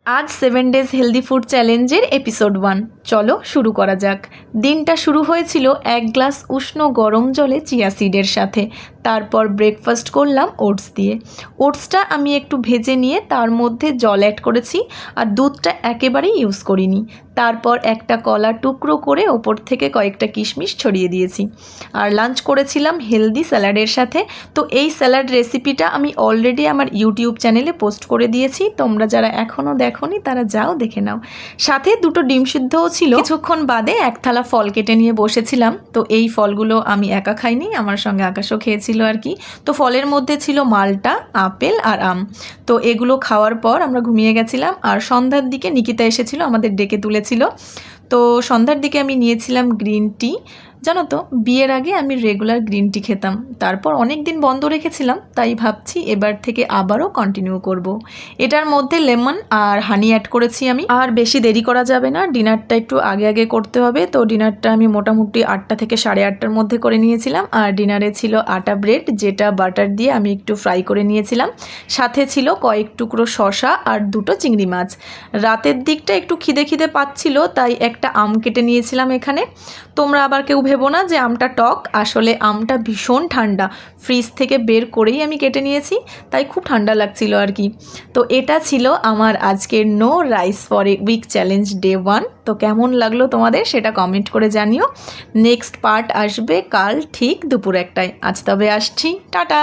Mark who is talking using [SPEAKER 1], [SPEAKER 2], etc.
[SPEAKER 1] आज 7 days healthy food challenger episode 1 चलो शुरू करा जाक। दिनटा शुरू হয়েছিল एक ग्लास उष्ण गरम जले चिया सीडের সাথে। তারপর ব্রেকফাস্ট করলাম ওটস দিয়ে। ওটসটা আমি একটু ভেজে নিয়ে তার মধ্যে জল অ্যাড করেছি আর দুধটা একেবারেই ইউজ করিনি। তারপর একটা কলা টুকরো করে ওপর থেকে কয়েকটা কিশমিশ ছড়িয়ে দিয়েছি। আর লাঞ্চ করেছিলাম হেলদি স্যালাডের সাথে। তো এই স্যালাড রেসিপিটা আমি অলরেডি আমার ইউটিউব চ্যানেলে পোস্ট করে দিয়েছি, তোমরা যারা এখনও দেখোনি তারা যাও দেখে নাও। সাথে দুটো ডিম সিদ্ধও ছিল। কিছুক্ষণ বাদে এক থালা ফল কেটে নিয়ে বসেছিলাম। তো এই ফলগুলো আমি একা খাইনি, আমার সঙ্গে আকাশও খেয়েছিল আর কি। তো ফলের মধ্যে ছিল মালটা, আপেল আর আম। তো এগুলো খাওয়ার পর আমরা ঘুমিয়ে গেছিলাম। আর সন্ধ্যার দিকে নিকিতা এসেছিল, আমাদের ডেকে তুলেছিল। তো সন্ধ্যার দিকে আমি নিয়েছিলাম গ্রিন টি। জানো তো, বিয়ের আগে আমি রেগুলার গ্রিন টি খেতাম, তারপর অনেক দিন বন্ধ রেখেছিলাম, তাই ভাবছি এবার থেকে আবারও কন্টিনিউ করব। এটার মধ্যে লেমন আর হানি অ্যাড করেছি আমি। আর বেশি দেরি করা যাবে না, ডিনারটা একটু আগে আগে করতে হবে। তো ডিনারটা আমি মোটামুটি 8টা থেকে 8:30টার মধ্যে করে নিয়েছিলাম। আর ডিনারে ছিল আটা ব্রেড, যেটা বাটার দিয়ে আমি একটু ফ্রাই করে নিয়েছিলাম। সাথে ছিল কয়েক টুকরো শসা আর দুটো চিংড়ি মাছ। রাতের দিকটা একটু খিদে খিদে পাচ্ছিল, তাই একটা আম কেটে নিয়েছিলাম এখানে। তোমরা আবার কেউ ভেবো না যে আমটা টক, আসলে আমটা ভীষণ ঠান্ডা, ফ্রিজ থেকে বের করেই আমি কেটে নিয়েছি, তাই খুব ঠান্ডা লাগছিল আর কি। তো এটা ছিল আমার আজকের no rice for a week challenge day 1। তো কেমন লাগলো তোমাদের সেটা কমেন্ট করে জানিও। নেক্সট পার্ট আসবে কাল ঠিক দুপুর 1টায়। আজ তবে আসছি, টাটা।